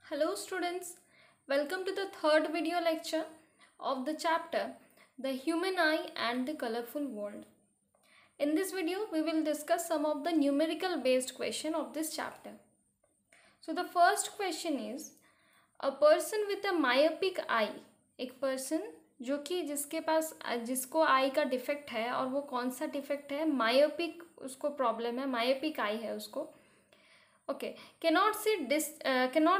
Hello students, welcome to the third video lecture of the chapter The Human Eye and the Colorful World. In this video, we will discuss some of the numerical based question of this chapter. So the first question is, a person with a myopic eye, एक person जो कि जिसको आई का defect है और वो कौन सा डिफेक्ट है, मायोपिक उसको प्रॉब्लम है, मायोपिक आई है उसको. Okay, cannot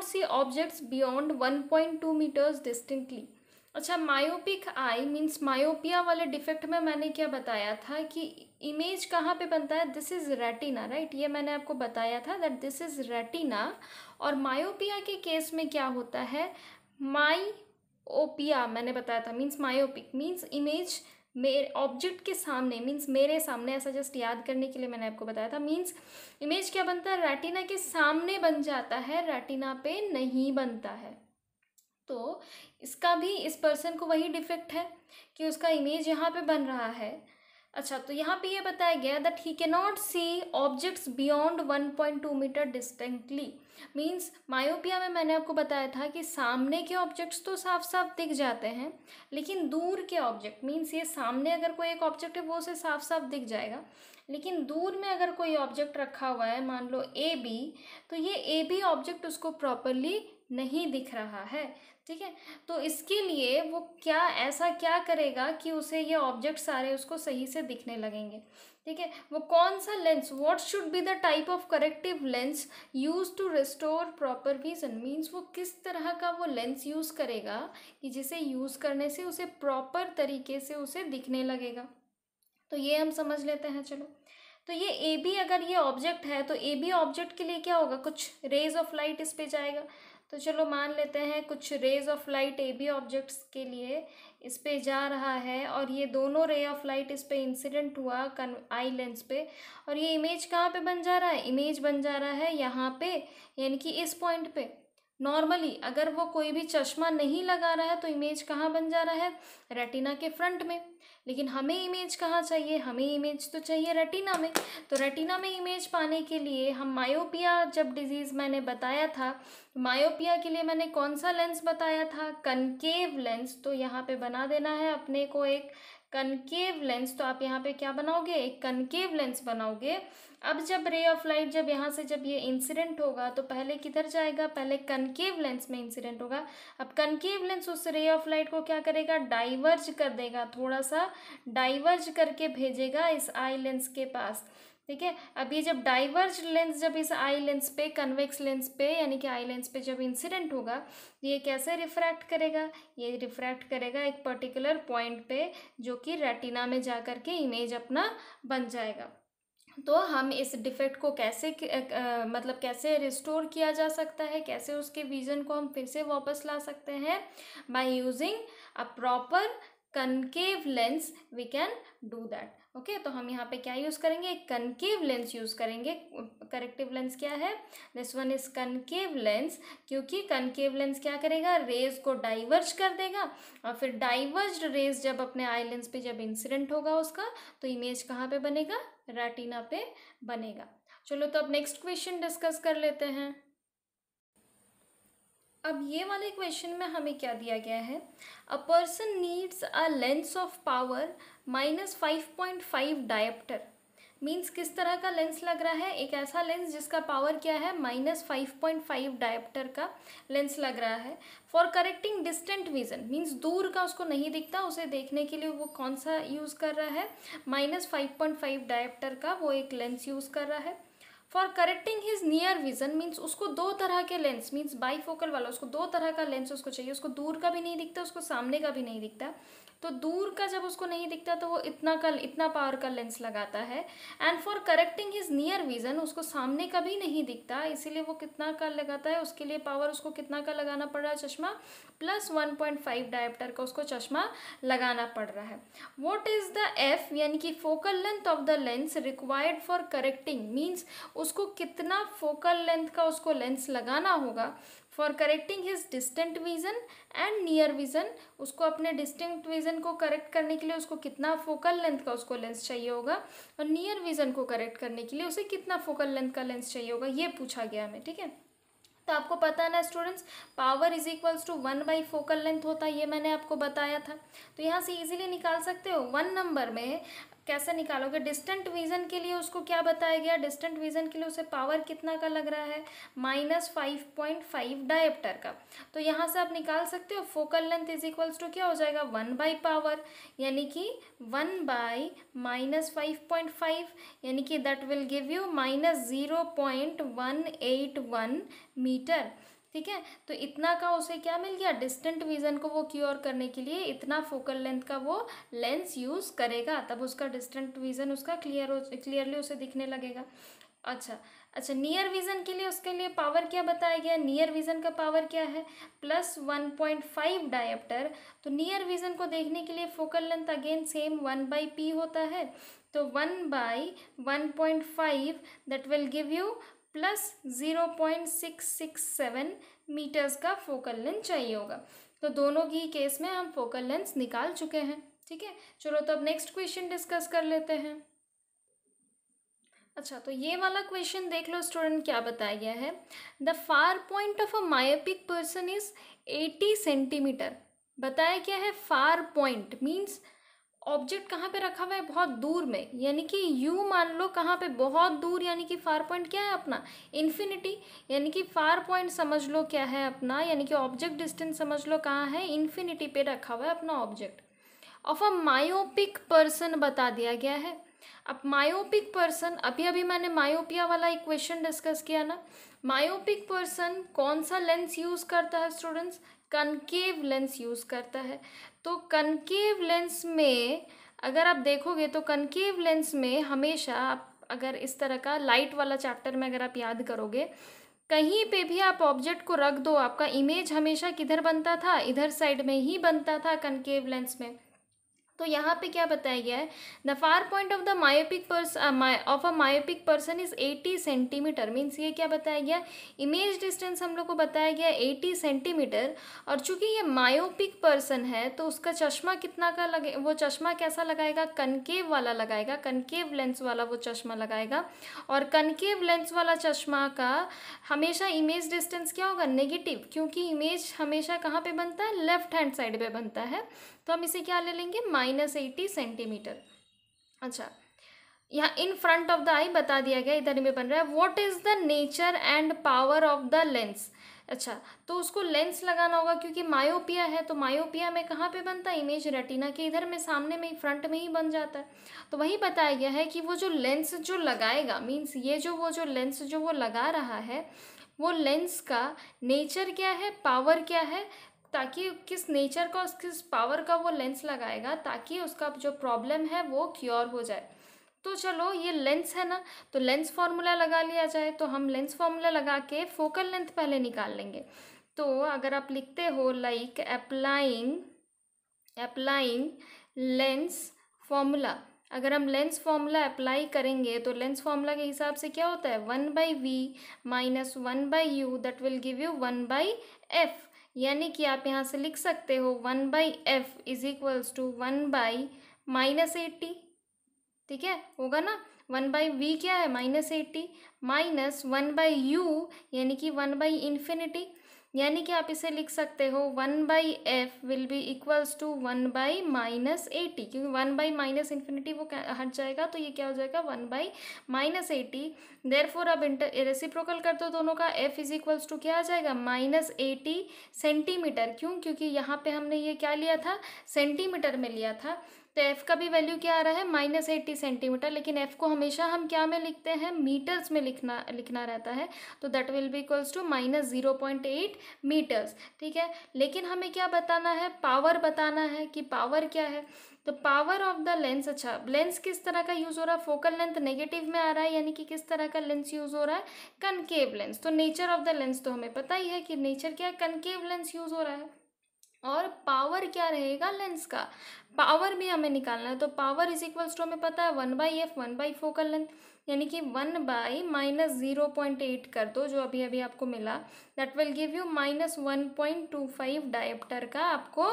see objects beyond 1.2 meters distinctly. अच्छा, मायोपिक आई मीन्स मायोपिया वाले डिफेक्ट में मैंने क्या बताया था कि इमेज कहाँ पे बनता है, दिस इज रेटिना, राइट. ये मैंने आपको बताया था दैट दिस इज रेटिना. और मायोपिया के केस में क्या होता है, माइओपिया मैंने बताया था मीन्स मायोपिक मीन्स इमेज मेरे ऑब्जेक्ट के सामने मीन्स मेरे सामने, ऐसा जस्ट याद करने के लिए मैंने आपको बताया था. मीन्स इमेज क्या बनता है, रेटिना के सामने बन जाता है, रेटिना पे नहीं बनता है. तो इसका भी इस पर्सन को वही डिफेक्ट है कि उसका इमेज यहाँ पे बन रहा है. अच्छा, तो यहाँ पे ये बताया गया that he can not see objects beyond 1.2 metre distinctly. Means myopia में मैंने आपको बताया था कि सामने के ऑब्जेक्ट्स तो साफ साफ दिख जाते हैं, लेकिन दूर के ऑब्जेक्ट मीन्स ये सामने अगर कोई एक ऑब्जेक्ट है वो उसे साफ साफ दिख जाएगा, लेकिन दूर में अगर कोई ऑब्जेक्ट रखा हुआ है, मान लो ए बी, तो ये ए बी ऑब्जेक्ट उसको प्रॉपरली नहीं दिख रहा है. ठीक है, तो इसके लिए वो ऐसा क्या करेगा कि उसे ये ऑब्जेक्ट सारे उसको सही से दिखने लगेंगे. ठीक है, वो कौन सा lens, what should be the type of corrective lens use to restore proper vision. Means वो किस तरह का वो लेंस यूज करेगा कि जिसे यूज करने से उसे प्रॉपर तरीके से उसे दिखने लगेगा. तो ये हम समझ लेते हैं. चलो, तो ये ए बी अगर ये ऑब्जेक्ट है तो ए बी ऑब्जेक्ट के लिए क्या होगा, कुछ रेज ऑफ लाइट इस पे जाएगा. तो चलो मान लेते हैं कुछ rays of light A B objects के लिए इस पे जा रहा है, और ये दोनों रे ऑफ लाइट इस पे इंसिडेंट हुआ आई लेंस पे, और ये इमेज कहाँ पे बन जा रहा है, इमेज बन जा रहा है यहाँ पे, यानी कि इस पॉइंट पे. नॉर्मली अगर वो कोई भी चश्मा नहीं लगा रहा है तो इमेज कहाँ बन जा रहा है, रेटिना के फ्रंट में. लेकिन हमें इमेज कहाँ चाहिए, हमें इमेज तो चाहिए रेटिना में. तो रेटिना में इमेज पाने के लिए हम मायोपिया, जब डिजीज़ मैंने बताया था, मायोपिया के लिए मैंने कौन सा लेंस बताया था, कनकेव लेंस. तो यहाँ पे बना देना है अपने को एक कनकेव लेंस. तो आप यहाँ पे क्या बनाओगे, एक कनकेव लेंस बनाओगे. अब जब रे ऑफ लाइट जब यहाँ से जब ये इंसिडेंट होगा तो पहले किधर जाएगा, पहले कनकेव लेंस में इंसिडेंट होगा. अब कनकेव लेंस उस रे ऑफ लाइट को क्या करेगा, डाइवर्ज कर देगा, थोड़ा सा डाइवर्ज करके भेजेगा इस आई लेंस के पास. ठीक है, अब ये जब डाइवर्ज लेंस जब इस आई लेंस पे, कन्वेक्स लेंस पे यानी कि आई लेंस पे जब इंसिडेंट होगा, ये कैसे रिफ्रैक्ट करेगा, ये रिफ्रैक्ट करेगा एक पर्टिकुलर पॉइंट पे जो कि रेटिना में जा कर के इमेज अपना बन जाएगा. तो हम इस डिफेक्ट को कैसे मतलब कैसे रिस्टोर किया जा सकता है, कैसे उसके विजन को हम फिर से वापस ला सकते हैं, by using a proper concave lens we can do that. Okay, तो हम यहाँ पे क्या यूज़ करेंगे, एक कनकेव लेंस यूज़ करेंगे. करेक्टिव लेंस क्या है, this one is concave lens, क्योंकि कनकेव लेंस क्या करेगा, रेज को डाइवर्ज कर देगा, और फिर डाइवर्ज्ड रेज जब अपने आई लेंस पे जब इंसिडेंट होगा उसका, तो इमेज कहाँ पे बनेगा, रेटिना पे बनेगा. चलो, तो अब नेक्स्ट क्वेश्चन डिस्कस कर लेते हैं. अब ये वाले क्वेश्चन में हमें क्या दिया गया है, a person needs a lens of power -5.5 dioptre. Means किस तरह का लेंस लग रहा है, एक ऐसा लेंस जिसका पावर क्या है, -5.5 डायप्टर का लेंस लग रहा है. For correcting distant vision means दूर का उसको नहीं दिखता, उसे देखने के लिए वो कौन सा यूज़ कर रहा है, -5.5 डायप्टर का वो एक लेंस यूज़ कर रहा है. For correcting his near vision means उसको दो तरह के लेंस मीन्स बाईफोकल वाला, उसको दो तरह का लेंस उसको चाहिए, उसको दूर का भी नहीं दिखता, उसको सामने का भी नहीं दिखता. तो दूर का जब उसको नहीं दिखता तो वो इतना पावर का लेंस लगाता है. And for correcting his near vision उसको सामने का भी नहीं दिखता, इसीलिए वो कितना का लगाता है, उसके लिए पावर उसको कितना का लगाना पड़ रहा है, चश्मा +1.5 डायप्टर का उसको चश्मा लगाना पड़ रहा है. वॉट इज द एफ यानी कि focal length of the lens required for correcting means उसको कितना फोकल लेंथ का उसको लेंस लगाना होगा for correcting his distant vision and near vision. उसको अपने डिस्टिंक्ट विजन को करेक्ट करने के लिए उसको कितना फोकल लेंथ का उसको लेंस चाहिए होगा, और नियर विजन को करेक्ट करने के लिए उसे कितना फोकल लेंथ का लेंस चाहिए होगा, ये पूछा गया हमें. ठीक है, तो आपको पता है ना students, power is equals to 1 by focal length होता है, ये मैंने आपको बताया था। तो यहाँ से इजीली निकाल सकते हो। 1 नंबर में कैसे निकालोगे, डिस्टेंट विजन के लिए उसको क्या बताया गया, डिस्टेंट विजन के लिए उसे पावर कितना का लग रहा है, -5.5 डायोप्टर का। तो यहाँ से आप निकाल सकते हो focal length is equals to क्या हो जाएगा, 1 बाई पावर, यानी कि 1 बाई -5.5, यानी कि that will give you -0.181 metre. ठीक है, तो इतना का उसे क्या मिल गया, डिस्टेंट विजन को वो क्योर करने के लिए इतना फोकल लेंथ का वो लेंस यूज़ करेगा, तब उसका डिस्टेंट विजन उसका क्लियरली उसे दिखने लगेगा। अच्छा, नियर विजन के लिए उसके लिए पावर क्या बताया गया, नियर विजन का पावर क्या है, +1.5 डायोप्टर। तो नियर विजन को देखने के लिए focal length again same 1 by P होता है, तो 1 by 1.5 that will give you +0.667 metres का फोकल लेंथ चाहिए होगा। तो दोनों की केस में हम फोकल लेंथ निकाल चुके हैं। ठीक है, चलो तो अब नेक्स्ट क्वेश्चन डिस्कस कर लेते हैं। अच्छा, तो ये वाला क्वेश्चन देख लो स्टूडेंट, क्या बताया गया है, the far point of a myopic person is 80 centimetre. बताया क्या है, फार पॉइंट मीन्स ऑब्जेक्ट कहाँ पे रखा हुआ है, बहुत दूर में, यानी कि यू मान लो कहाँ पे, बहुत दूर, यानी कि फार पॉइंट क्या है अपना, इन्फिनिटी, यानी कि फार पॉइंट समझ लो क्या है अपना, यानी कि ऑब्जेक्ट डिस्टेंस समझ लो कहाँ है, इन्फिनिटी पे रखा हुआ है अपना object. Of a myopic person बता दिया गया है। अब मायोपिक पर्सन, अभी अभी मैंने मायोपिया वाला इक्वेशन डिस्कस किया ना, मायोपिक पर्सन कौन सा लेंस यूज़ करता है स्टूडेंट्स, कनकेव लेंस यूज़ करता है। तो कनकेव लेंस में अगर आप देखोगे तो कनकेव लेंस में हमेशा आप अगर इस तरह का लाइट वाला चैप्टर में अगर आप याद करोगे, कहीं पे भी आप ऑब्जेक्ट को रख दो, आपका इमेज हमेशा किधर बनता था, इधर साइड में ही बनता था कनकेव लेंस में। तो यहाँ पे क्या बताया गया है, the far point of the myopic of a myopic person is 80 centimetre. Means ये क्या बताया गया, इमेज डिस्टेंस हम लोग को बताया गया 80 सेंटीमीटर। और चूंकि ये मायोपिक पर्सन है तो उसका चश्मा कितना का लगे, वो चश्मा कैसा लगाएगा, कनकेव वाला लगाएगा, कनकेव लेंस वाला वो चश्मा लगाएगा। और कनकेव लेंस वाला चश्मा का हमेशा इमेज डिस्टेंस क्या होगा, नेगेटिव, क्योंकि इमेज हमेशा कहाँ पे बनता है, लेफ्ट हैंड साइड पे बनता है। तो हम इसे क्या ले लेंगे, -80 सेंटीमीटर। अच्छा, यहाँ इन फ्रंट ऑफ द आई बता दिया गया, इधर में बन रहा है, what is the nature and power of the lens. अच्छा, तो उसको लेंस लगाना होगा क्योंकि मायोपिया है, तो मायोपिया में कहाँ पे बनता है, इमेज रेटिना के इधर में सामने में ही फ्रंट में ही बन जाता है। तो वही बताया गया है कि वो जो लेंस जो लगाएगा, मीन्स ये जो वो जो लेंस जो वो लगा रहा है, वो लेंस का नेचर क्या है, पावर क्या है, ताकि किस नेचर का किस पावर का वो लेंस लगाएगा ताकि उसका जो प्रॉब्लम है वो क्योर हो जाए। तो चलो ये लेंस है ना, तो लेंस फार्मूला लगा लिया जाए। तो हम लेंस फार्मूला लगा के फोकल लेंथ पहले निकाल लेंगे। तो अगर आप लिखते हो लाइक अप्लाइंग लेंस फार्मूला, अगर हम लेंस फार्मूला अप्लाई करेंगे तो लेंस फार्मूला के हिसाब से क्या होता है, 1/v - 1/u that will give you 1/f। यानी कि आप यहाँ से लिख सकते हो 1/f इज इक्वल्स टू 1/-80। ठीक है, होगा ना, 1/v क्या है, -80, -1/u यानी कि 1/∞, यानी कि आप इसे लिख सकते हो 1/f will be equals to 1/-80, क्योंकि 1/-∞ वो हट जाएगा, तो ये क्या हो जाएगा, 1/-80। देयरफॉर अब रेसिप्रोकल कर दो दोनों का, f इज इक्वल्स टू क्या आ जाएगा, -80 सेंटीमीटर। क्यों, क्योंकि यहाँ पे हमने ये क्या लिया था, सेंटीमीटर में लिया था। तो f का भी वैल्यू क्या आ रहा है, -80 सेंटीमीटर, लेकिन f को हमेशा हम क्या में लिखते हैं, मीटर्स में लिखना रहता है। तो that will be equals to -0.8 metres. ठीक है, लेकिन हमें क्या बताना है, पावर बताना है कि पावर क्या है। तो पावर ऑफ द लेंस, अच्छा लेंस किस तरह का यूज़ हो रहा है, फोकल लेंथ नेगेटिव में आ रहा है, यानी कि किस तरह का लेंस यूज़ हो रहा है, कनकेव लेंस। तो नेचर ऑफ द लेंस तो हमें पता ही है कि नेचर क्या है, कनकेव लेंस यूज़ हो रहा है। और पावर क्या रहेगा लेंस का, पावर भी हमें निकालना है। तो पावर इज इक्वल्स टू हमें पता है 1/f 1/, फोकल लेंथ, यानी कि 1/-0.8 कर दो जो अभी अभी आपको मिला, that will give you -1.25 dioptre का आपको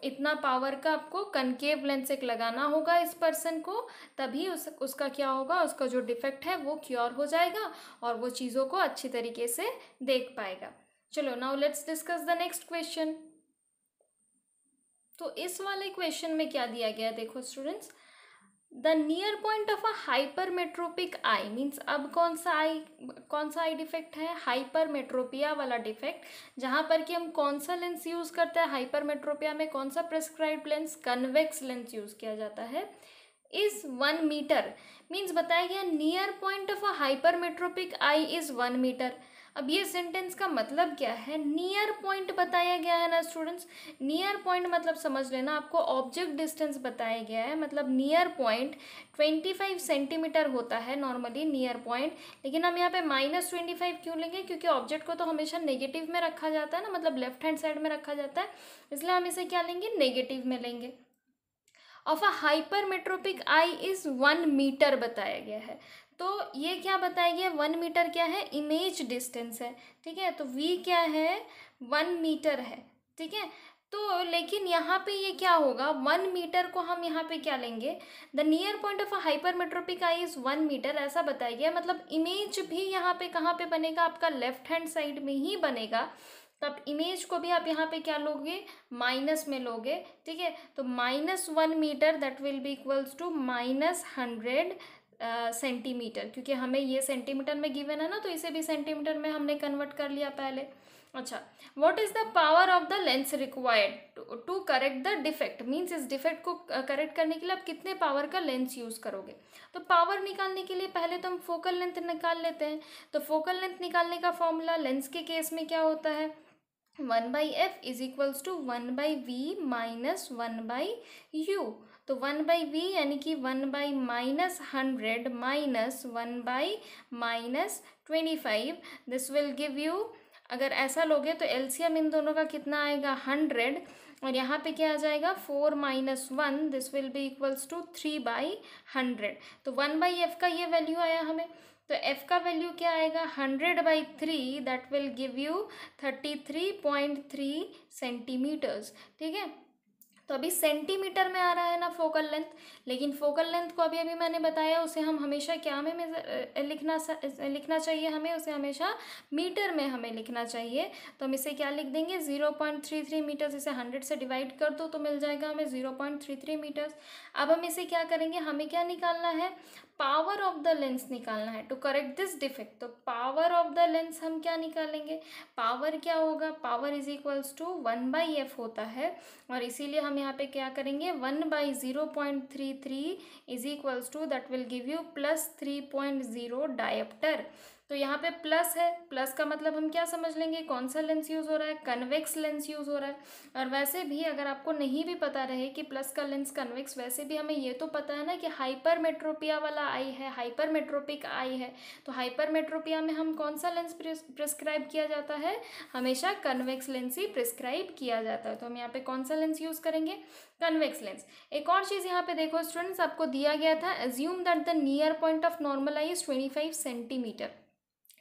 इतना पावर का आपको कनकेव लेंस एक लगाना होगा इस पर्सन को, तभी उसका क्या होगा, उसका जो डिफेक्ट है वो क्योर हो जाएगा और वो चीज़ों को अच्छी तरीके से देख पाएगा। चलो now let's discuss the next question. तो इस वाले क्वेश्चन में क्या दिया गया, देखो students, the near point of a hypermetropic I means, अब कौन सा आई डिफेक्ट है, हाइपरमेट्रोपिया वाला डिफेक्ट, जहाँ पर कि हम कौन सा लेंस यूज़ करते हैं हाइपरमेट्रोपिया में, कौन सा prescribed lens, convex lens use किया जाता है, इज 1 मीटर। मीन्स बताया गया near point of a hypermetropic eye is 1 metre. अब ये सेंटेंस का मतलब क्या है, नियर पॉइंट बताया गया है ना स्टूडेंट्स, नियर पॉइंट मतलब समझ लेना, आपको ऑब्जेक्ट डिस्टेंस बताया गया है, मतलब नियर पॉइंट 25 सेंटीमीटर होता है नॉर्मली नियर पॉइंट, लेकिन हम यहाँ पे -25 क्यों लेंगे, क्योंकि ऑब्जेक्ट को तो हमेशा नेगेटिव में रखा जाता है ना, मतलब लेफ्ट हैंड साइड में रखा जाता है, इसलिए हम इसे क्या लेंगे, नेगेटिव में लेंगे। Of a hypermetropic eye is 1 metre बताया गया है। तो ये क्या बताया गया, 1 मीटर क्या है, इमेज डिस्टेंस है, ठीक है, तो v क्या है, 1 मीटर है, ठीक है। तो लेकिन यहाँ पे ये क्या होगा, 1 मीटर को हम यहाँ पे क्या लेंगे, the near point of a hypermetropic eye is 1 metre, ऐसा बताया गया, मतलब इमेज भी यहाँ पे कहाँ पे बनेगा, आपका लेफ्ट हैंड साइड में ही बनेगा, तब इमेज को भी आप यहाँ पे क्या लोगे, माइनस में लोगे, ठीक है। तो -1 metre that will be equals to -100 centimetre, क्योंकि हमें ये सेंटीमीटर में गिवन है ना, तो इसे भी सेंटीमीटर में हमने कन्वर्ट कर लिया पहले। अच्छा, what is the power of the lens required to correct the defect, means इस डिफेक्ट को करेक्ट करने के लिए आप कितने पावर का लेंस यूज़ करोगे। तो पावर निकालने के लिए पहले तो हम फोकल लेंथ निकाल लेते हैं। तो फोकल लेंथ निकालने का फॉर्मूला लेंस के केस में क्या होता है, 1/f is equals to 1/v minus 1/u। तो 1/v यानी कि 1/-100 minus 1/-25, this will give you, अगर ऐसा लोगे तो एलसीएम इन दोनों का कितना आएगा, 100, और यहाँ पे क्या आ जाएगा, 4 - 1, this will be equals to 3/100। तो 1/f का ये वैल्यू आया हमें, तो f का वैल्यू क्या आएगा, 100/3, that will give you 33.3 centimetres, ठीक है। तो अभी सेंटीमीटर में आ रहा है ना फोकल लेंथ, लेकिन फोकल लेंथ को अभी अभी मैंने बताया, उसे हम हमेशा क्या में लिखना चाहिए, हमें उसे हमेशा मीटर में हमें लिखना चाहिए। तो हम इसे क्या लिख देंगे, 0.33 मीटर्स, इसे 100 से डिवाइड कर दो तो मिल जाएगा हमें 0.33 मीटर्स। अब हम इसे क्या करेंगे, हमें क्या निकालना है, पावर ऑफ द लेंस निकालना है टू करेक्ट दिस डिफेक्ट। तो पावर ऑफ द लेंस हम क्या निकालेंगे, पावर क्या होगा, power is equals to 1/f होता है, और इसीलिए हम यहाँ पे क्या करेंगे, 1/0.33 is equals to that will give you +3.0 dioptre. तो यहाँ पे प्लस है, प्लस का मतलब हम क्या समझ लेंगे, कौन सा लेंस यूज़ हो रहा है, कन्वेक्स लेंस यूज़ हो रहा है। और वैसे भी अगर आपको नहीं भी पता रहे कि प्लस का लेंस कन्वेक्स, वैसे भी हमें ये तो पता है ना कि हाइपरमेट्रोपिया वाला आई है, हाइपरमेट्रोपिक आई है, तो हाइपरमेट्रोपिया में हम कौन सा लेंस प्रिस्क्राइब किया जाता है, हमेशा कन्वेक्स लेंस ही प्रिस्क्राइब किया जाता है। तो हम यहाँ पे कौन सा लेंस यूज़ करेंगे, कन्वेक्स लेंस। एक और चीज़ यहाँ पे देखो स्टूडेंट्स, आपको दिया गया था, assume that the near point of normal I is 25 centimetre.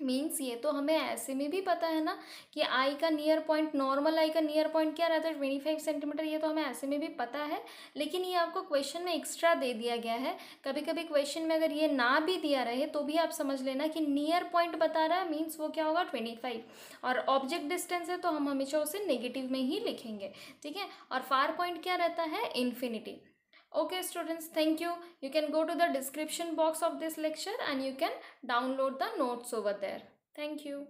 Means ये तो हमें ऐसे में भी पता है ना कि आई का नियर पॉइंट, नॉर्मल आई का नियर पॉइंट क्या रहता है, 25 सेंटीमीटर, ये तो हमें ऐसे में भी पता है, लेकिन ये आपको क्वेश्चन में एक्स्ट्रा दे दिया गया है। कभी कभी क्वेश्चन में अगर ये ना भी दिया रहे तो भी आप समझ लेना कि नियर पॉइंट बता रहा है, मीन्स वो क्या होगा, 25, और ऑब्जेक्ट डिस्टेंस है तो हम हमेशा उसे नेगेटिव में ही लिखेंगे, ठीक है। और फार पॉइंट क्या रहता है, infinity. Okay students, thank you. You can go to the description box of this lecture and you can download the notes over there. Thank you.